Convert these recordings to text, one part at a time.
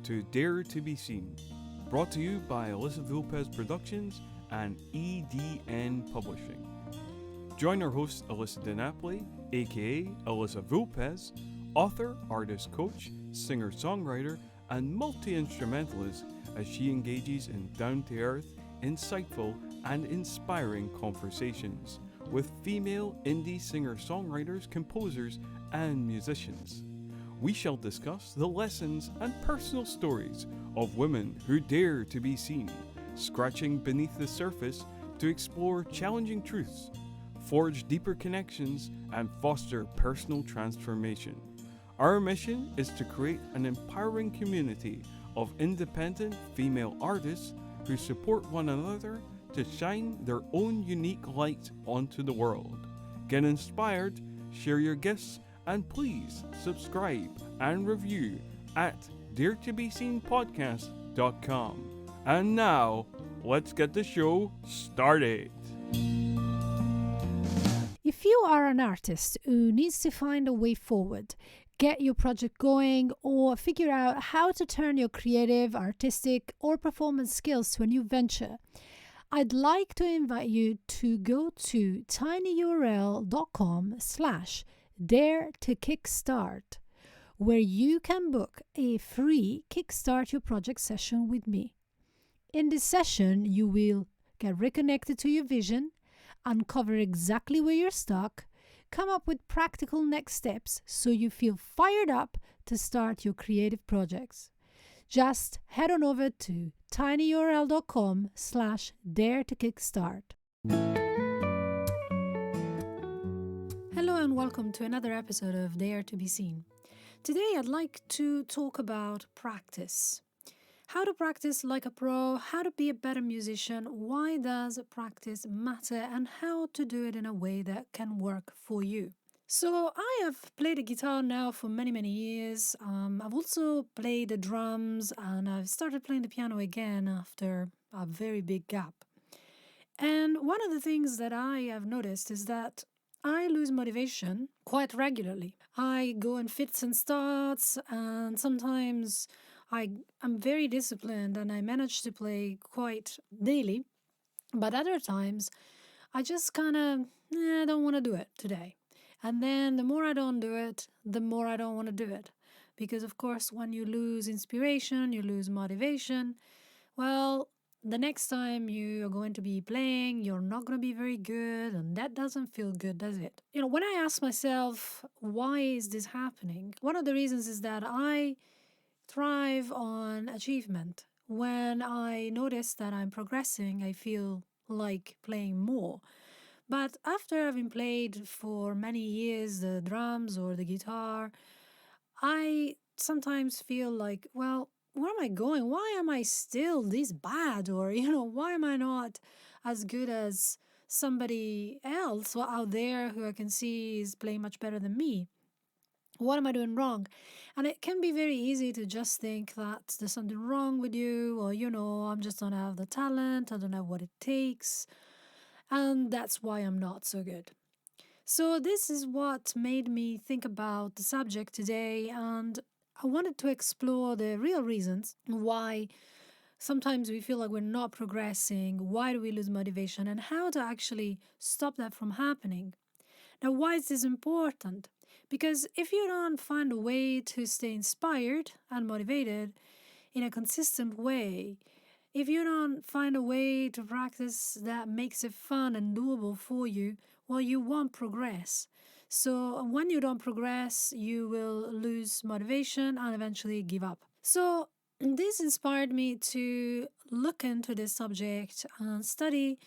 to Dare to Be Seen, brought to you by Elyssa Vulpes Productions and EDN Publishing. Join our host Elisa Di Napoli, aka Elyssa Vulpes, author, artist, coach, singer-songwriter, and multi-instrumentalist as she engages in down-to-earth, insightful, and inspiring conversations with female indie singer-songwriters, composers, and musicians. We shall discuss the lessons and personal stories of women who dare to be seen, scratching beneath the surface to explore challenging truths, forge deeper connections, and foster personal transformation. Our mission is to create an empowering community of independent female artists who support one another to shine their own unique light onto the world. Get inspired, share your gifts, and please subscribe and review at daretobeseenpodcast.com. And now, let's get the show started. If you are an artist who needs to find a way forward, get your project going, or figure out how to turn your creative, artistic, or performance skills to a new venture, I'd like to invite you to go to tinyurl.com/dare to kickstart, where you can book a free Kickstart Your Project session with me. In this session, you will get reconnected to your vision, uncover exactly where you're stuck, come up with practical next steps so you feel fired up to start your creative projects. Just head on over to tinyurl.com/dare to kickstart. Hello and welcome to another episode of Dare to Be Seen. Today I'd like to talk about practice. How to practice like a pro, how to be a better musician, why does practice matter, and how to do it in a way that can work for you. So I have played the guitar now for many years. I've also played the drums, and I've started playing the piano again after a very big gap. And one of the things that I have noticed is that I lose motivation quite regularly. I go in fits and starts, and sometimes I'm very disciplined and I manage to play quite daily. But other times, I just kind of don't want to do it today. And then the more I don't do it, the more I don't want to do it. Because, of course, when you lose inspiration, you lose motivation, well, the next time you are going to be playing, you're not going to be very good, and that doesn't feel good, does it? When I ask myself, why is this happening? One of the reasons is that I thrive on achievement. When I notice that I'm progressing, I feel like playing more. But after having played for many years the drums or the guitar, I sometimes feel like, well, where am I going? Why am I still this bad? Or, why am I not as good as somebody else out there who I can see is playing much better than me? What am I doing wrong? And it can be very easy to just think that there's something wrong with you, or, I'm just don't have the talent, I don't have what it takes, and that's why I'm not so good. So this is what made me think about the subject today, and I wanted to explore the real reasons why sometimes we feel like we're not progressing, why do we lose motivation, and how to actually stop that from happening. Now, why is this important? Because if you don't find a way to stay inspired and motivated in a consistent way, if you don't find a way to practice that makes it fun and doable for you, well, you won't progress. So when you don't progress, you will lose motivation and eventually give up. So this inspired me to look into this subject and study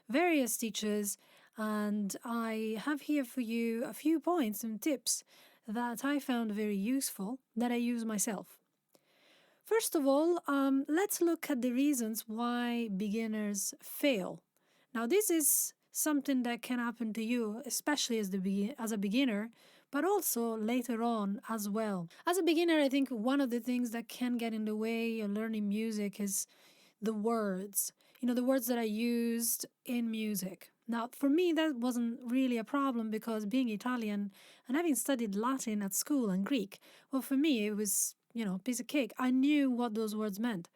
various teachers, and I have here for you a few points and tips that I found very useful that I use myself. First of all, let's look at the reasons why beginners fail. Now, this is something that can happen to you, especially as a beginner, but also later on as well. As a beginner, I think one of the things that can get in the way of learning music is the words. The words that I used in music. Now, for me, that wasn't really a problem because being Italian and having studied Latin at school and Greek, well, for me, it was piece of cake. I knew what those words meant.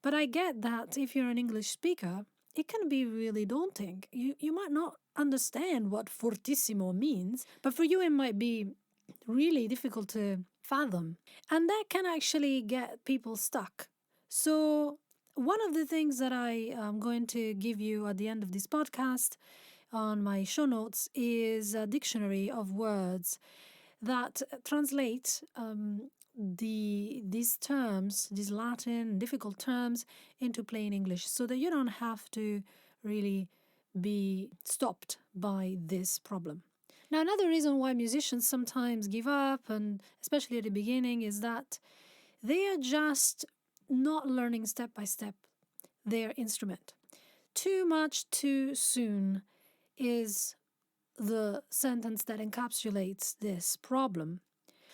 But I get that if you're an English speaker, it can be really daunting. You might not understand what fortissimo means, but for you it might be really difficult to fathom. And that can actually get people stuck. So one of the things that I am going to give you at the end of this podcast on my show notes is a dictionary of words that translate these terms, these Latin difficult terms, into plain English, so that you don't have to really be stopped by this problem. Now, another reason why musicians sometimes give up, and especially at the beginning, is that they are just not learning step by step their instrument. Too much too soon is the sentence that encapsulates this problem.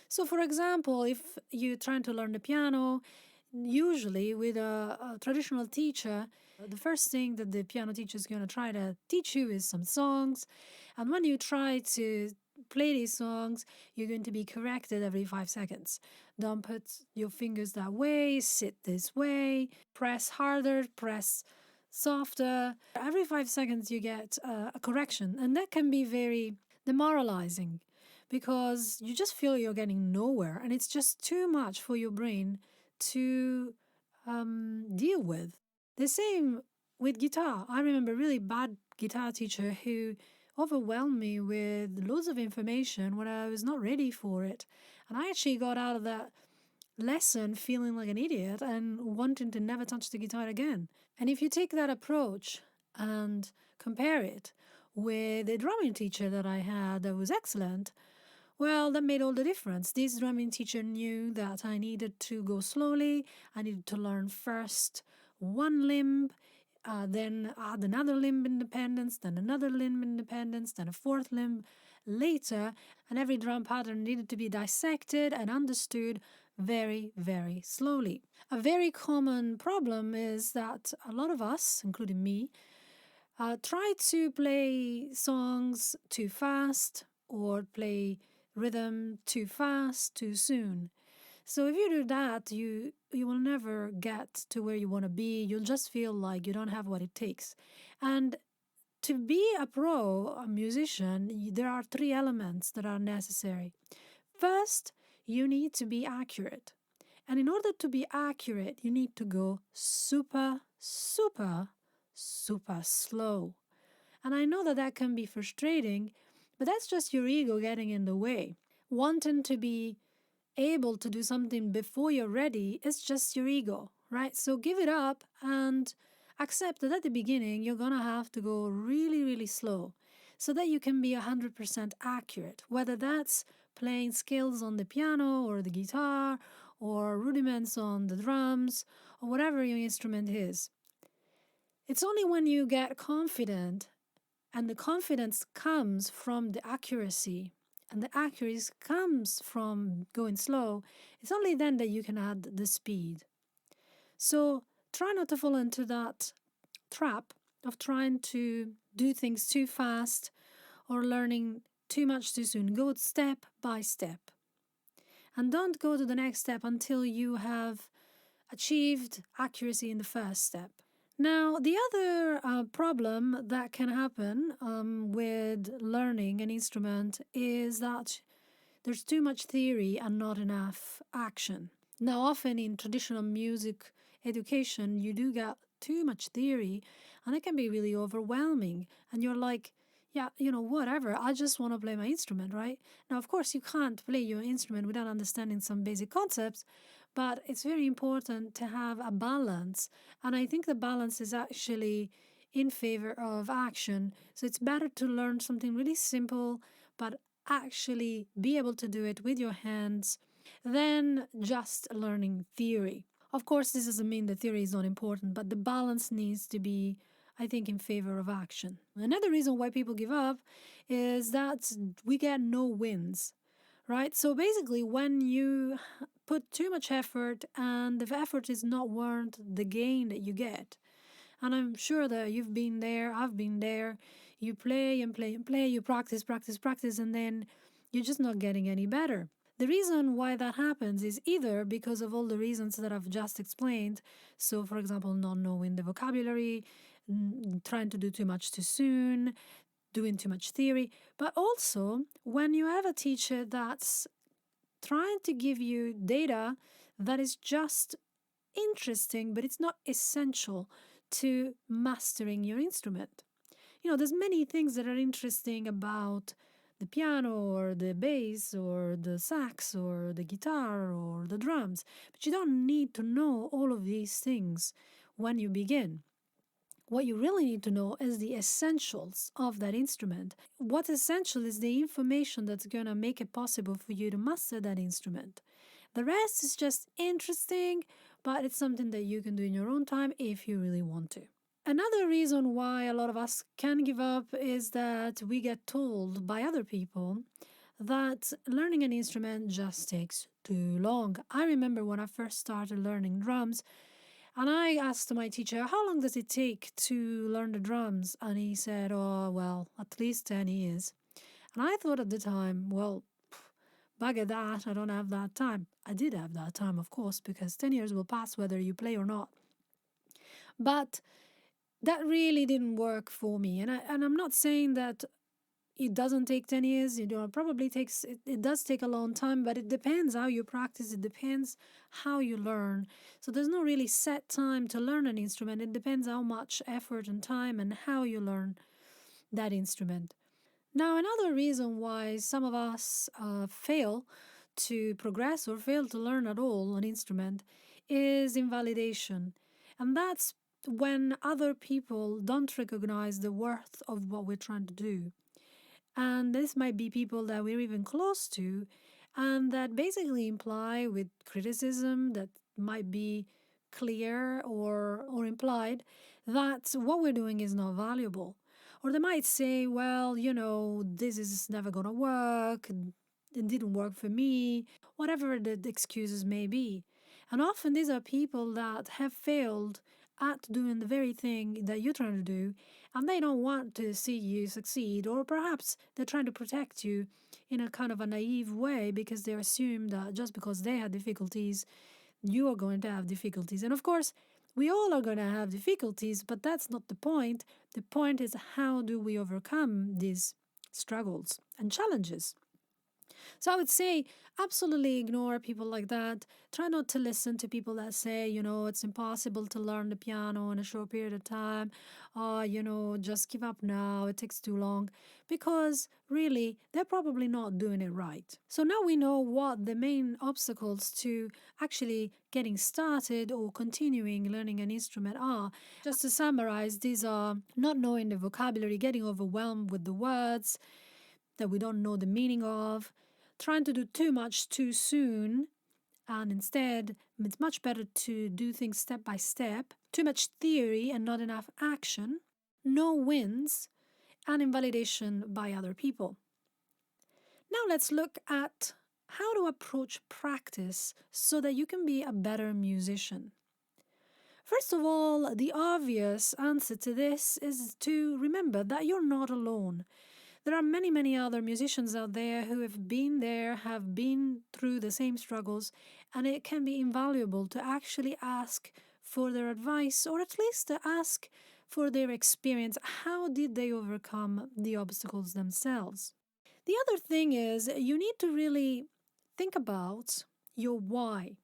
So, for example, if you're trying to learn the piano, usually with a traditional teacher, the first thing that the piano teacher is going to try to teach you is some songs. And when you try to play these songs, you're going to be corrected every 5 seconds. Don't put your fingers that way, sit this way, press harder, press softer. Every 5 seconds, you get a correction. And that can be very demoralizing because you just feel you're getting nowhere and it's just too much for your brain to deal with. The same with guitar. I remember a really bad guitar teacher who overwhelmed me with loads of information when I was not ready for it. And I actually got out of that lesson feeling like an idiot and wanting to never touch the guitar again. And if you take that approach and compare it with a drumming teacher that I had that was excellent, well, that made all the difference. This drumming teacher knew that I needed to go slowly. I needed to learn first one limb, then add another limb independence, then another limb independence, then a fourth limb later. And every drum pattern needed to be dissected and understood very, very slowly. A very common problem is that a lot of us, including me, try to play songs too fast or play rhythm too fast, too soon. So if you do that, you will never get to where you want to be. You'll just feel like you don't have what it takes. And to be a pro, a musician, there are 3 elements that are necessary. First, you need to be accurate. And in order to be accurate, you need to go super, super, super slow. And I know that that can be frustrating, but that's just your ego getting in the way. Wanting to be able to do something before you're ready is just your ego, right? So give it up and accept that at the beginning you're going to have to go really, really slow so that you can be 100% accurate, whether that's playing scales on the piano or the guitar or rudiments on the drums or whatever your instrument is. It's only when you get confident, and the confidence comes from the accuracy, and the accuracy comes from going slow, it's only then that you can add the speed. So try not to fall into that trap of trying to do things too fast or learning too much too soon. Go step by step. And don't go to the next step until you have achieved accuracy in the first step. Now, the other problem that can happen with learning an instrument is that there's too much theory and not enough action. Now, often in traditional music education, you do get too much theory, and it can be really overwhelming. And you're like, yeah, whatever, I just want to play my instrument, right? Now, of course, you can't play your instrument without understanding some basic concepts, but it's very important to have a balance. And I think the balance is actually in favor of action. So it's better to learn something really simple, but actually be able to do it with your hands than just learning theory. Of course, this doesn't mean that theory is not important, but the balance needs to be, I think, in favor of action. Another reason why people give up is that we get no wins, right? So basically, when you put too much effort and the effort is not worth the gain that you get, and I'm sure that you've been there, I've been there, you play and play and play, you practice, practice, practice, and then you're just not getting any better. The reason why that happens is either because of all the reasons that I've just explained. So, for example, not knowing the vocabulary, trying to do too much too soon, doing too much theory, but also when you have a teacher that's trying to give you data that is just interesting, but it's not essential to mastering your instrument. There's many things that are interesting about the piano or the bass or the sax or the guitar or the drums, but you don't need to know all of these things when you begin. What you really need to know is the essentials of that instrument. What's essential is the information that's going to make it possible for you to master that instrument. The rest is just interesting, but it's something that you can do in your own time if you really want to. Another reason why a lot of us can give up is that we get told by other people that learning an instrument just takes too long. I remember when I first started learning drums, and I asked my teacher, how long does it take to learn the drums? And he said, oh, well, at least 10 years. And I thought at the time, well, bugger that, I don't have that time. I did have that time, of course, because 10 years will pass whether you play or not. But that really didn't work for me. And I'm not saying that it doesn't take 10 years. It probably takes, it does take a long time, but it depends how you practice. It depends how you learn. So there's no really set time to learn an instrument. It depends how much effort and time and how you learn that instrument. Now, another reason why some of us fail to progress or fail to learn at all an instrument is invalidation. And that's when other people don't recognize the worth of what we're trying to do. And this might be people that we're even close to, and that basically imply with criticism that might be clear or implied that what we're doing is not valuable. Or they might say, well, this is never going to work, it didn't work for me, whatever the excuses may be. And often these are people that have failed at doing the very thing that you're trying to do, and they don't want to see you succeed, or perhaps they're trying to protect you in a kind of a naive way because they assume that just because they had difficulties, you are going to have difficulties. And of course, we all are going to have difficulties, but that's not the point. The point is, how do we overcome these struggles and challenges? So I would say absolutely ignore people like that. Try not to listen to people that say, it's impossible to learn the piano in a short period of time. Just give up now. It takes too long. Because really, they're probably not doing it right. So now we know what the main obstacles to actually getting started or continuing learning an instrument are. Just to summarize, these are not knowing the vocabulary, getting overwhelmed with the words that we don't know the meaning of, trying to do too much too soon, and instead it's much better to do things step by step, too much theory and not enough action, no wins, and invalidation by other people. Now let's look at how to approach practice so that you can be a better musician. First of all, the obvious answer to this is to remember that you're not alone. There are many, many other musicians out there who have been there, have been through the same struggles, and it can be invaluable to actually ask for their advice, or at least to ask for their experience. How did they overcome the obstacles themselves? The other thing is, you need to really think about your why.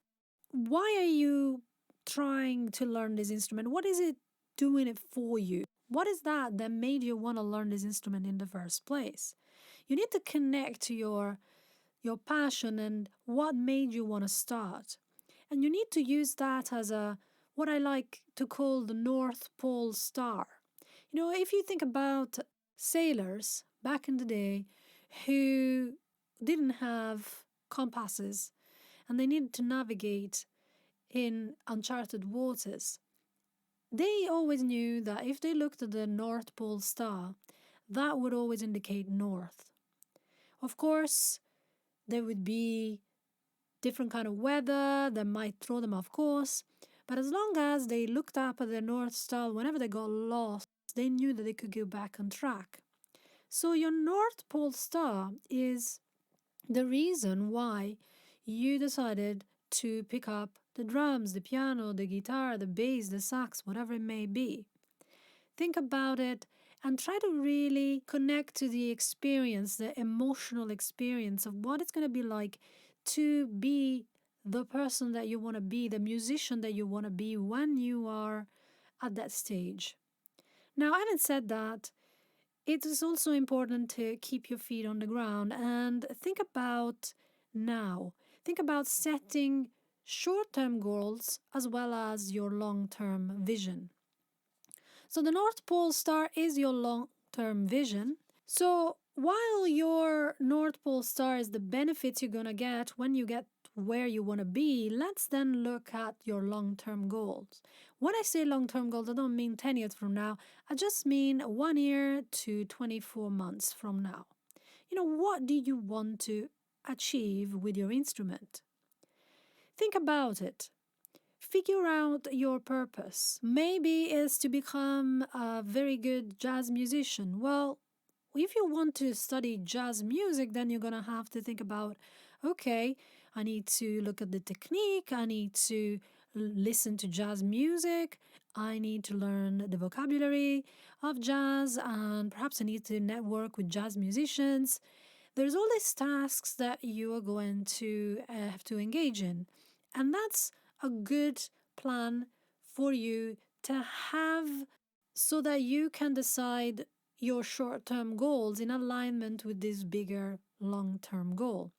Why are you trying to learn this instrument? What is it doing it for you? What is that made you want to learn this instrument in the first place? You need to connect to your passion and what made you want to start. And you need to use that as what I like to call the North Pole star. If you think about sailors back in the day who didn't have compasses and they needed to navigate in uncharted waters, they always knew that if they looked at the North Pole star, that would always indicate north. Of course, there would be different kind of weather that might throw them off course, but as long as they looked up at the North Star, whenever they got lost, they knew that they could go back on track. So your North Pole star is the reason why you decided to pick up the drums, the piano, the guitar, the bass, the sax, whatever it may be. Think about it and try to really connect to the experience, the emotional experience of what it's going to be like to be the person that you want to be, the musician that you want to be when you are at that stage. Now, having said that, it is also important to keep your feet on the ground and think about now. Think about setting short term goals as well as your long term vision. So, the North Pole star is your long term vision. So, while your North Pole star is the benefits you're going to get when you get where you want to be, let's then look at your long term goals. When I say long term goals, I don't mean 10 years from now, I just mean 1 year to 24 months from now. What do you want to achieve with your instrument? Think about it. Figure out your purpose. Maybe it's to become a very good jazz musician. Well, if you want to study jazz music, then you're going to have to think about, okay, I need to look at the technique, I need to listen to jazz music, I need to learn the vocabulary of jazz, and perhaps I need to network with jazz musicians. There's all these tasks that you are going to have to engage in. And that's a good plan for you to have so that you can decide your short term goals in alignment with this bigger long term goal.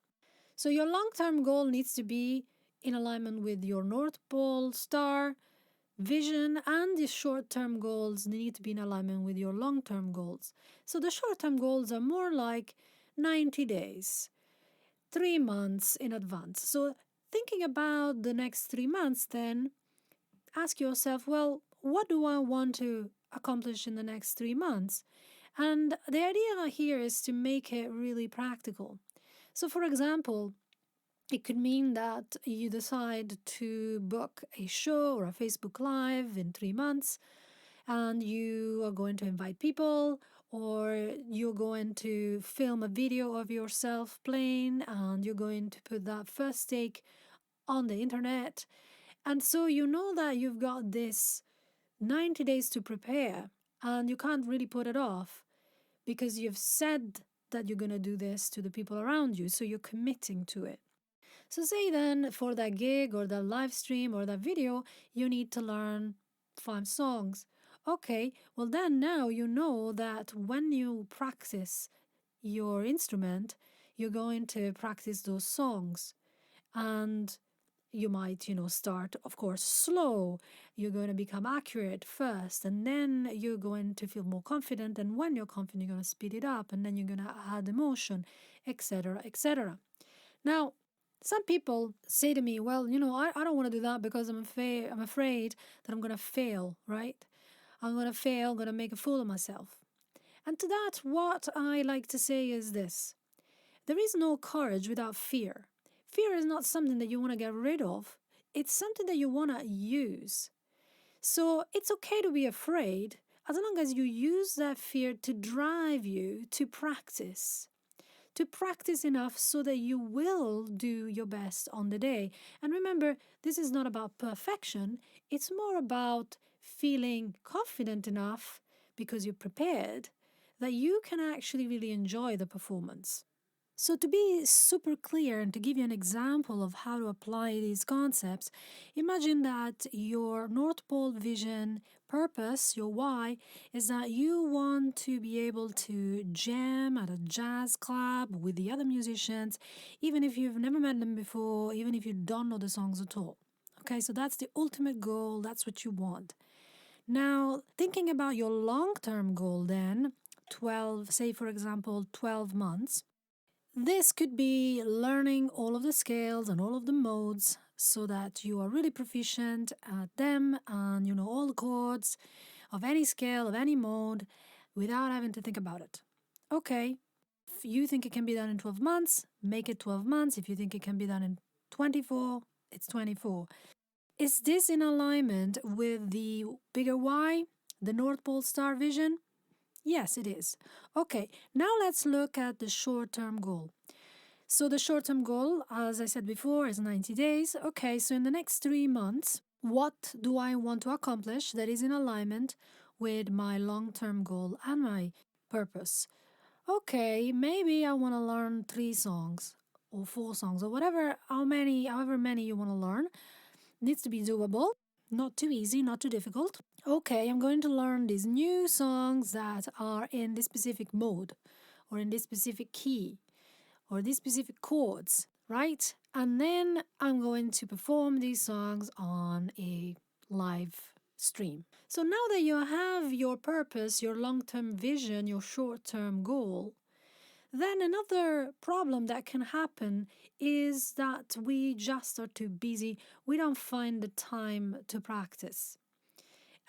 So, your long term goal needs to be in alignment with your North Pole star vision, and the short term goals need to be in alignment with your long term goals. So, the short term goals are more like 90 days, 3 months in advance. So, thinking about the next 3 months, then ask yourself, well, what do I want to accomplish in the next 3 months? And the idea here is to make it really practical. So, for example, it could mean that you decide to book a show or a Facebook Live in 3 months, and you are going to invite people, or you're going to film a video of yourself playing, and you're going to put that first take on the internet. And so you know that you've got this 90 days to prepare, and you can't really put it off because you've said that you're going to do this to the people around you, so you're committing to it. So, say then for that gig or that live stream or that video, you need to learn 5 songs. Okay, well, then now you know that when you practice your instrument, you're going to practice those songs. And you might, start, of course, slow. You're going to become accurate first, and then you're going to feel more confident. And when you're confident, you're going to speed it up, and then you're going to add emotion, etc., etc. Now, some people say to me, well, I don't want to do that because I'm afraid that I'm going to fail, right? I'm going to fail, I'm going to make a fool of myself. And to that, what I like to say is this: there is no courage without fear. Fear is not something that you want to get rid of, it's something that you want to use. So it's okay to be afraid as long as you use that fear to drive you to practice enough so that you will do your best on the day. And remember, this is not about perfection, it's more about feeling confident enough because you're prepared that you can actually really enjoy the performance. So, to be super clear and to give you an example of how to apply these concepts, imagine that your North Pole vision purpose, your why, is that you want to be able to jam at a jazz club with the other musicians, even if you've never met them before, even if you don't know the songs at all. Okay, so that's the ultimate goal, that's what you want. Now, thinking about your long term goal, then, 12, say for example, 12 months. This could be learning all of the scales and all of the modes so that you are really proficient at them and you know all the chords of any scale, of any mode, without having to think about it. Okay, if you think it can be done in 12 months, make it 12 months. If you think it can be done in 24, it's 24. Is this in alignment with the bigger why, the North Pole star vision? Yes, it is. Okay, now let's look at the short-term goal. So the short-term goal, as I said before, is 90 days. Okay, so in the next 3 months, what do I want to accomplish that is in alignment with my long-term goal and my purpose? Okay, maybe I want to learn 3 songs or 4 songs or however many you want to learn. Needs to be doable, not too easy, not too difficult. Okay, I'm going to learn these new songs that are in this specific mode or in this specific key or these specific chords, right? And then I'm going to perform these songs on a live stream. So now that you have your purpose, your long-term vision, your short-term goal, then another problem that can happen is that we just are too busy. We don't find the time to practice.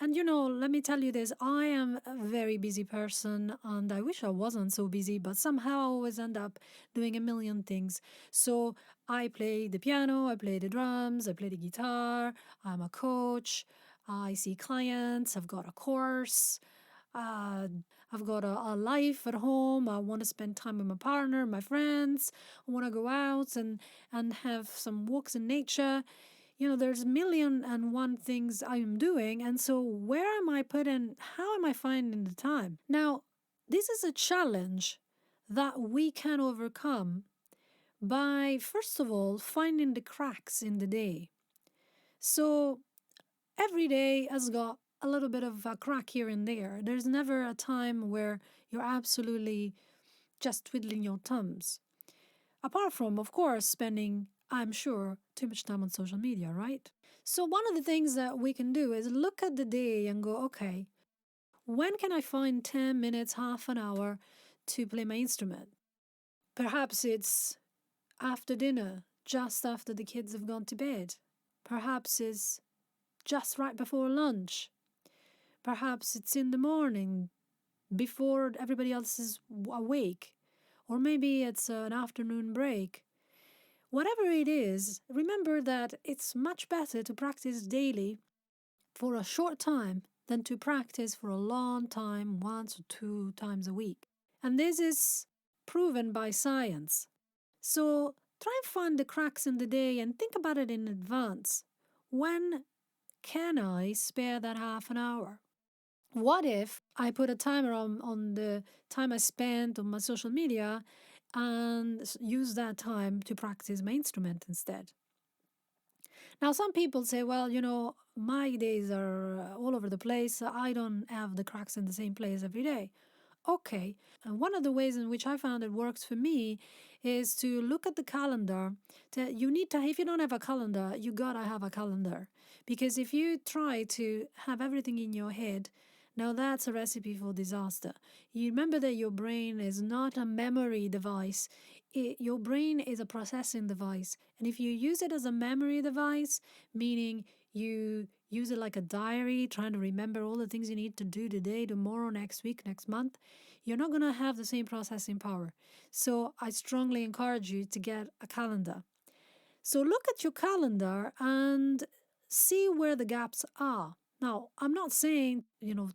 And let me tell you this, I am a very busy person and I wish I wasn't so busy, but somehow I always end up doing a million things. So I play the piano, I play the drums, I play the guitar, I'm a coach, I see clients, I've got a course, I've got a life at home. I want to spend time with my partner, my friends. I want to go out and have some walks in nature. There's a million and one things I'm doing. And so how am I finding the time? Now, this is a challenge that we can overcome by, first of all, finding the cracks in the day. So every day has got a little bit of a crack here and there. There's never a time where you're absolutely just twiddling your thumbs. Apart from, of course, spending, I'm sure, too much time on social media, right? So one of the things that we can do is look at the day and go, okay, when can I find 10 minutes, half an hour to play my instrument? Perhaps it's after dinner, just after the kids have gone to bed. Perhaps it's just right before lunch. Perhaps it's in the morning before everybody else is awake. Or maybe it's an afternoon break. Whatever it is, remember that it's much better to practice daily for a short time than to practice for a long time, once or 2 times a week. And this is proven by science. So try and find the cracks in the day and think about it in advance. When can I spare that half an hour? What if I put a timer on the time I spent on my social media and use that time to practice my instrument instead? Now, some people say, well, my days are all over the place. I don't have the cracks in the same place every day. Okay. And one of the ways in which I found it works for me is to look at the calendar. If you don't have a calendar, you gotta have a calendar. Because if you try to have everything in your head, now that's a recipe for disaster. You remember that your brain is not a memory device. Your brain is a processing device. And if you use it as a memory device, meaning you use it like a diary, trying to remember all the things you need to do today, tomorrow, next week, next month, you're not going to have the same processing power. So I strongly encourage you to get a calendar. So look at your calendar and see where the gaps are. Now, I'm not saying,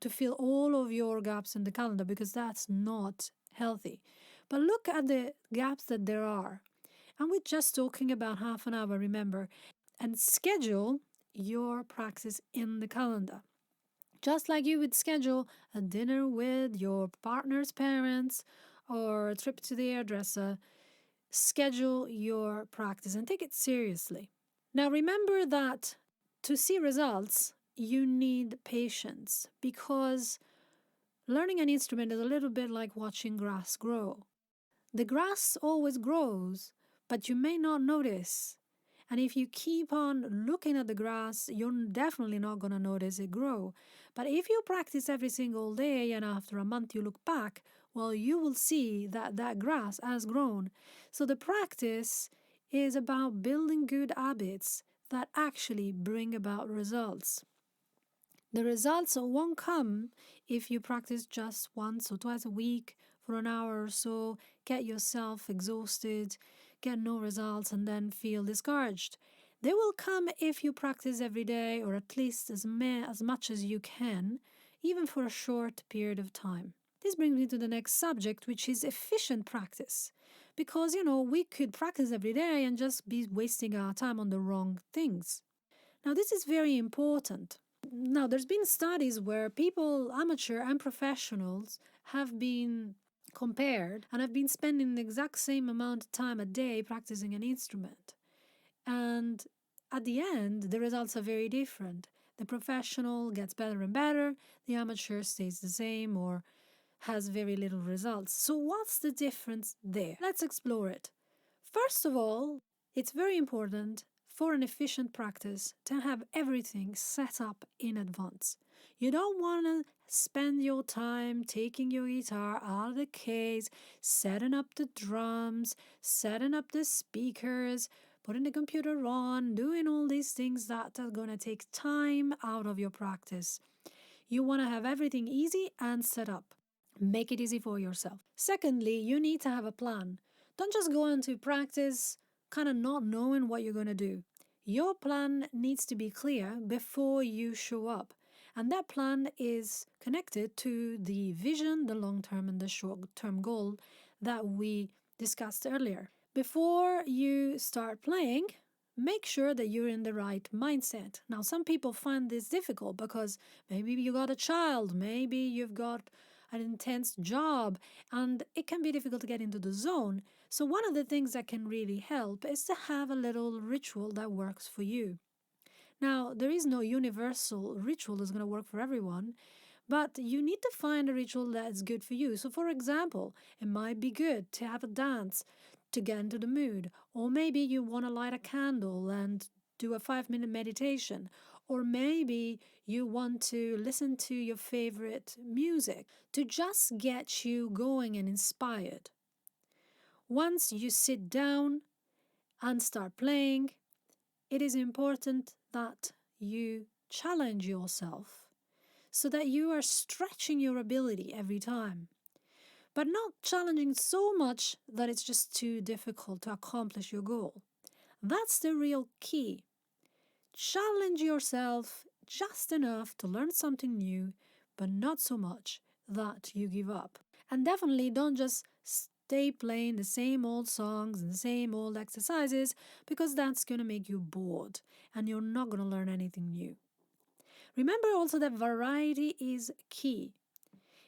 to fill all of your gaps in the calendar because that's not healthy. But look at the gaps that there are. And we're just talking about half an hour, remember, and schedule your practice in the calendar. Just like you would schedule a dinner with your partner's parents or a trip to the hairdresser, schedule your practice and take it seriously. Now, remember that to see results, you need patience because learning an instrument is a little bit like watching grass grow. The grass always grows, but you may not notice. And if you keep on looking at the grass, you're definitely not going to notice it grow. But if you practice every single day and after a month you look back, well, you will see that grass has grown. So the practice is about building good habits that actually bring about results. The results won't come if you practice just once or twice a week for an hour or so, get yourself exhausted, get no results, and then feel discouraged. They will come if you practice every day or at least as much as you can, even for a short period of time. This brings me to the next subject, which is efficient practice. Because, we could practice every day and just be wasting our time on the wrong things. Now, this is very important. Now, there's been studies where people, amateur and professionals, have been compared and have been spending the exact same amount of time a day practicing an instrument. And at the end, the results are very different. The professional gets better and better, the amateur stays the same or has very little results. So what's the difference there? Let's explore it. First of all, it's very important for an efficient practice to have everything set up in advance. You don't want to spend your time taking your guitar out of the case, setting up the drums, setting up the speakers, putting the computer on, doing all these things that are going to take time out of your practice. You want to have everything easy and set up. Make it easy for yourself. Secondly, you need to have a plan. Don't just go into practice kind of not knowing what you're going to do. Your plan needs to be clear before you show up. And that plan is connected to the vision, the long-term and the short-term goal that we discussed earlier. Before you start playing, make sure that you're in the right mindset. Now, some people find this difficult because maybe you got a child, maybe you've got an intense job, and it can be difficult to get into the zone. So one of the things that can really help is to have a little ritual that works for you. Now, there is no universal ritual that's going to work for everyone, but you need to find a ritual that's good for you. So, for example, it might be good to have a dance to get into the mood, or maybe you want to light a candle and do a 5-minute meditation, or maybe you want to listen to your favorite music to just get you going and inspired. Once you sit down and start playing, it is important that you challenge yourself so that you are stretching your ability every time, but not challenging so much that it's just too difficult to accomplish your goal. That's the real key. Challenge yourself just enough to learn something new, but not so much that you give up. And definitely don't just stay playing the same old songs and the same old exercises, because that's going to make you bored and you're not going to learn anything new. Remember also that variety is key.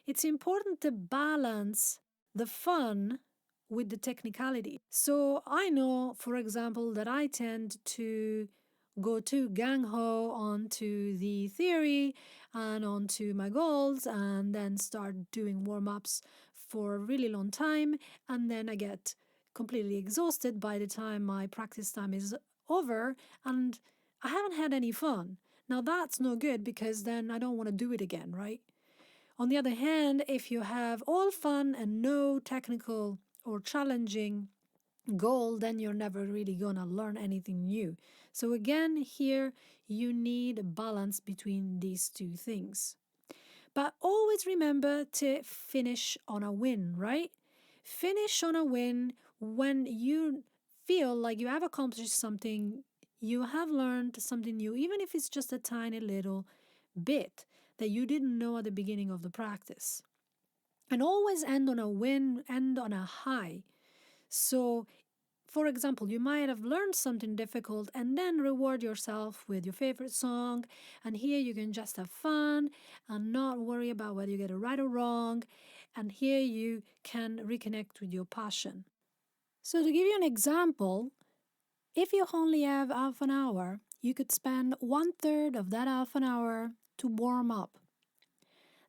It's important to balance the fun with the technicality. So I know, for example, that I tend to go too gung-ho onto the theory and onto my goals and then start doing warm-ups for a really long time, and then I get completely exhausted by the time my practice time is over and I haven't had any fun. Now that's no good, because then I don't want to do it again, right? On the other hand, if you have all fun and no technical or challenging goal, then you're never really gonna learn anything new. So again, here you need a balance between these two things. But always remember to finish on a win, right? Finish on a win when you feel like you have accomplished something, you have learned something new, even if it's just a tiny little bit that you didn't know at the beginning of the practice. And always end on a win, end on a high. So, for example, you might have learned something difficult and then reward yourself with your favorite song. And here you can just have fun and not worry about whether you get it right or wrong. And here you can reconnect with your passion. So to give you an example, if you only have half an hour, you could spend 1/3 of that half an hour to warm up.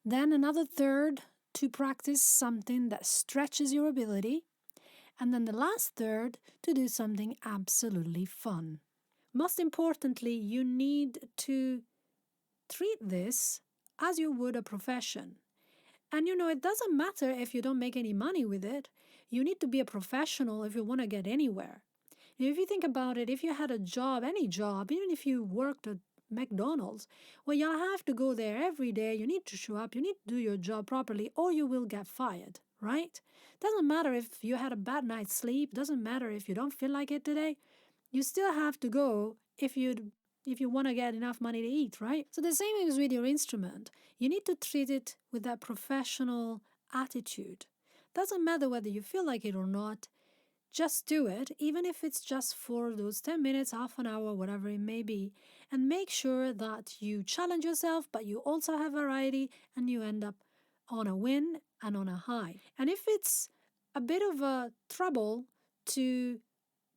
Then another third to practice something that stretches your ability. And then the last third to do something absolutely fun. Most importantly, you need to treat this as you would a profession. And it doesn't matter if you don't make any money with it. You need to be a professional if you want to get anywhere. If you think about it, if you had a job, any job, even if you worked at McDonald's, well, you'll have to go there every day. You need to show up. You need to do your job properly, or you will get fired, right? Doesn't matter if you had a bad night's sleep. Doesn't matter if you don't feel like it today. You still have to go if you want to get enough money to eat, right? So the same is with your instrument. You need to treat it with that professional attitude. Doesn't matter whether you feel like it or not, just do it, even if it's just for those 10 minutes, half an hour, whatever it may be, and make sure that you challenge yourself, but you also have variety and you end up on a win and on a high. And if it's a bit of a trouble to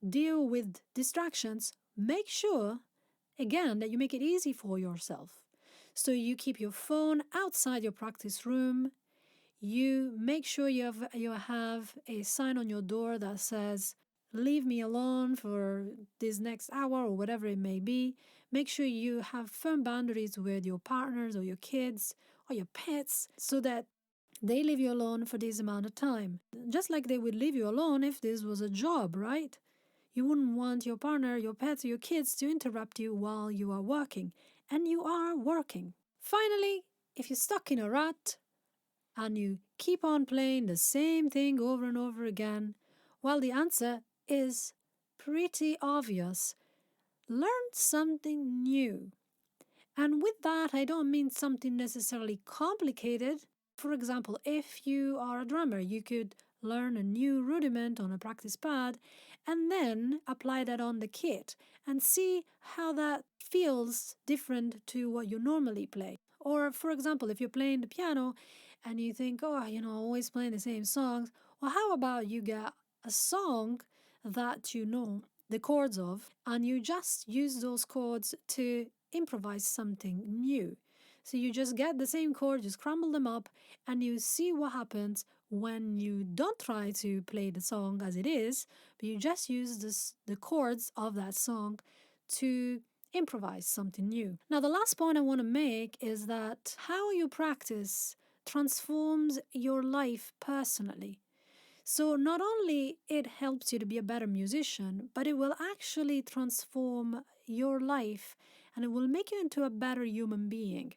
deal with distractions, make sure, again, that you make it easy for yourself. So you keep your phone outside your practice room. You make sure you have a sign on your door that says, leave me alone for this next hour or whatever it may be. Make sure you have firm boundaries with your partners or your kids or your pets so that they leave you alone for this amount of time. Just like they would leave you alone if this was a job, right? You wouldn't want your partner, your pets, or your kids to interrupt you while you are working. And you are working. Finally, if you're stuck in a rut, and you keep on playing the same thing over and over again, well, the answer is pretty obvious. Learn something new. And with that, I don't mean something necessarily complicated. For example, if you are a drummer, you could learn a new rudiment on a practice pad and then apply that on the kit and see how that feels different to what you normally play. Or, for example, if you're playing the piano and you think, oh, always playing the same songs, well, how about you get a song that you know the chords of and you just use those chords to improvise something new. So you just get the same chords, you scramble them up, and you see what happens when you don't try to play the song as it is, but you just use the chords of that song to improvise something new. Now, the last point I want to make is that how you practice transforms your life personally. So not only it helps you to be a better musician, but it will actually transform your life and it will make you into a better human being.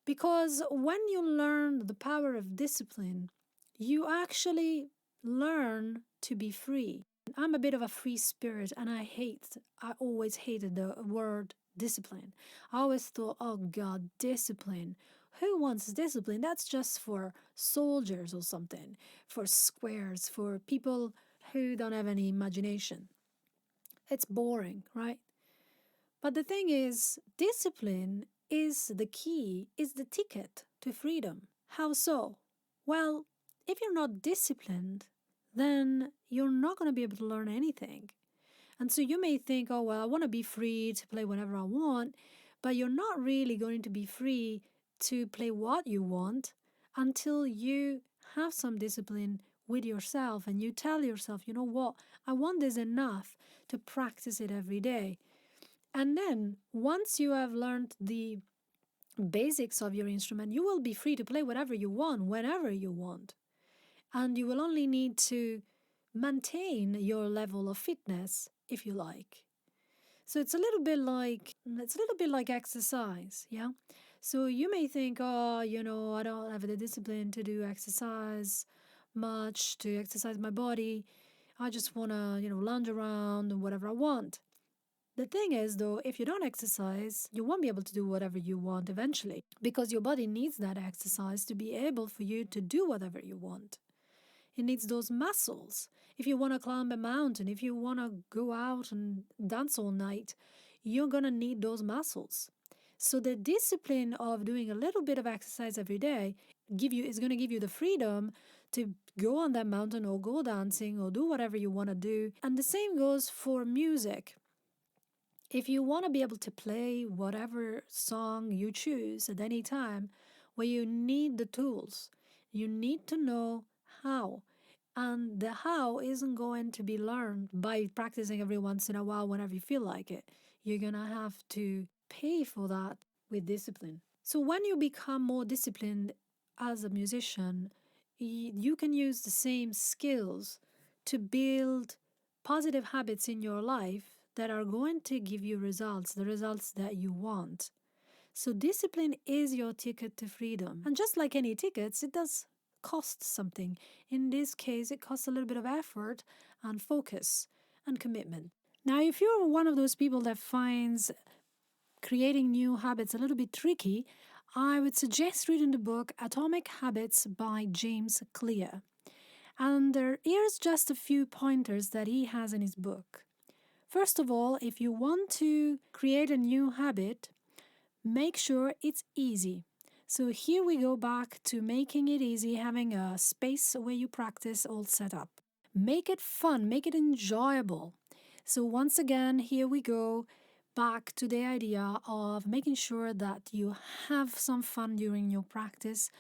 Because when you learn the power of discipline, you actually learn to be free. I'm a bit of a free spirit and I always hated the word discipline. I always thought, oh God, discipline. Who wants discipline? That's just for soldiers or something, for squares, for people who don't have any imagination. It's boring, right? But the thing is, discipline is the key, is the ticket to freedom. How so? Well, if you're not disciplined, then you're not going to be able to learn anything. And so you may think, oh, well, I want to be free to play whenever I want, but you're not really going to be free to play what you want until you have some discipline with yourself and you tell yourself, you know what, I want this enough to practice it every day. And then once you have learned the basics of your instrument, you will be free to play whatever you want, whenever you want. And you will only need to maintain your level of fitness if you like. So it's a little bit like exercise, yeah? So you may think, oh, I don't have the discipline to do exercise much, to exercise my body. I just want to, lounge around and whatever I want. The thing is, though, if you don't exercise, you won't be able to do whatever you want eventually because your body needs that exercise to be able for you to do whatever you want. It needs those muscles. If you want to climb a mountain, if you want to go out and dance all night, you're going to need those muscles. So the discipline of doing a little bit of exercise every day is going to give you the freedom to go on that mountain or go dancing or do whatever you want to do. And the same goes for music. If you want to be able to play whatever song you choose at any time, well, you need the tools. You need to know how. And the how isn't going to be learned by practicing every once in a while whenever you feel like it. You're going to have to pay for that with discipline. So when you become more disciplined as a musician, you can use the same skills to build positive habits in your life that are going to give you results, the results that you want. So discipline is your ticket to freedom. And just like any tickets, it does cost something. In this case, it costs a little bit of effort and focus and commitment. Now, if you're one of those people that finds creating new habits a little bit tricky, I would suggest reading the book Atomic Habits by James Clear. And here's just a few pointers that he has in his book. First of all, if you want to create a new habit, make sure it's easy. So here we go back to making it easy, having a space where you practice all set up. Make it fun, make it enjoyable. So once again, here we go back to the idea of making sure that you have some fun during your practice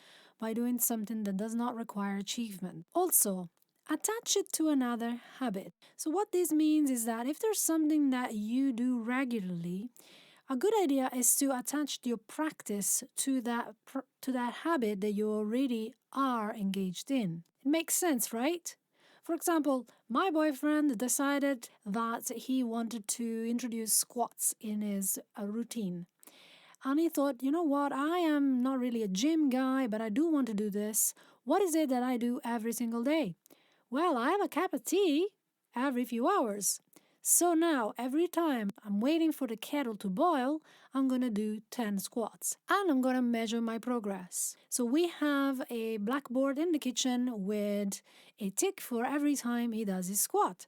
by doing something that does not require achievement. Also, attach it to another habit. So what this means is that if there's something that you do regularly, a good idea is to attach your practice to that habit that you already are engaged in. It makes sense, right? For example, my boyfriend decided that he wanted to introduce squats in his routine. And he thought, you know what, I am not really a gym guy, but I do want to do this. What is it that I do every single day? Well, I have a cup of tea every few hours. So now, every time I'm waiting for the kettle to boil, I'm going to do 10 squats and I'm going to measure my progress. So we have a blackboard in the kitchen with a tick for every time he does his squat.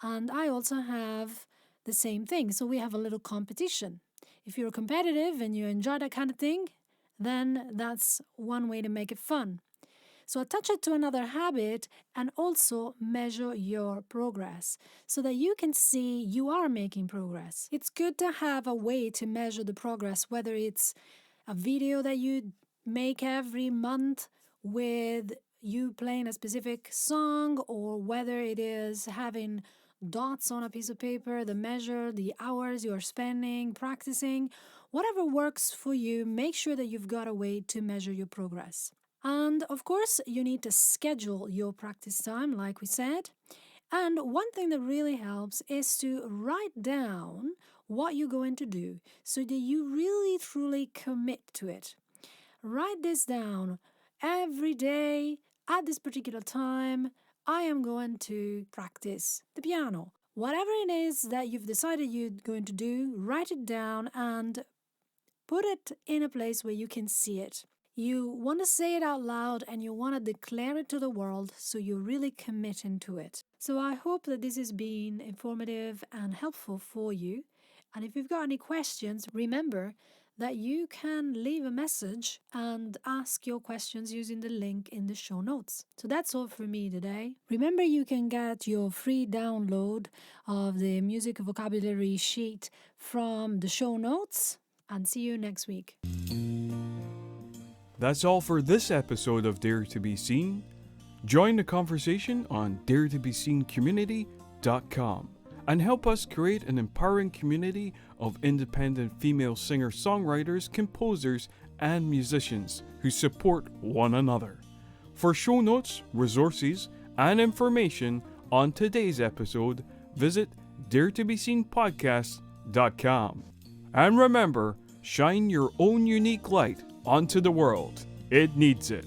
And I also have the same thing. So we have a little competition. If you're competitive and you enjoy that kind of thing, then that's one way to make it fun. So attach it to another habit and also measure your progress so that you can see you are making progress. It's good to have a way to measure the progress, whether it's a video that you make every month with you playing a specific song, or whether it is having dots on a piece of paper that measure the hours you are spending practicing. Whatever works for you, make sure that you've got a way to measure your progress. And of course, you need to schedule your practice time, like we said. And one thing that really helps is to write down what you're going to do so that you really truly commit to it. Write this down every day at this particular time. I am going to practice the piano. Whatever it is that you've decided you're going to do, write it down and put it in a place where you can see it. You want to say it out loud and you want to declare it to the world, so you're really committing to it. So I hope that this has been informative and helpful for you. And if you've got any questions, remember that you can leave a message and ask your questions using the link in the show notes. So that's all for me today. Remember, you can get your free download of the music vocabulary sheet from the show notes, and see you next week. That's all for this episode of Dare to Be Seen. Join the conversation on daretobeseencommunity.com and help us create an empowering community of independent female singer-songwriters, composers, and musicians who support one another. For show notes, resources, and information on today's episode, visit daretobeseenpodcast.com. And remember, shine your own unique light onto the world. It needs it.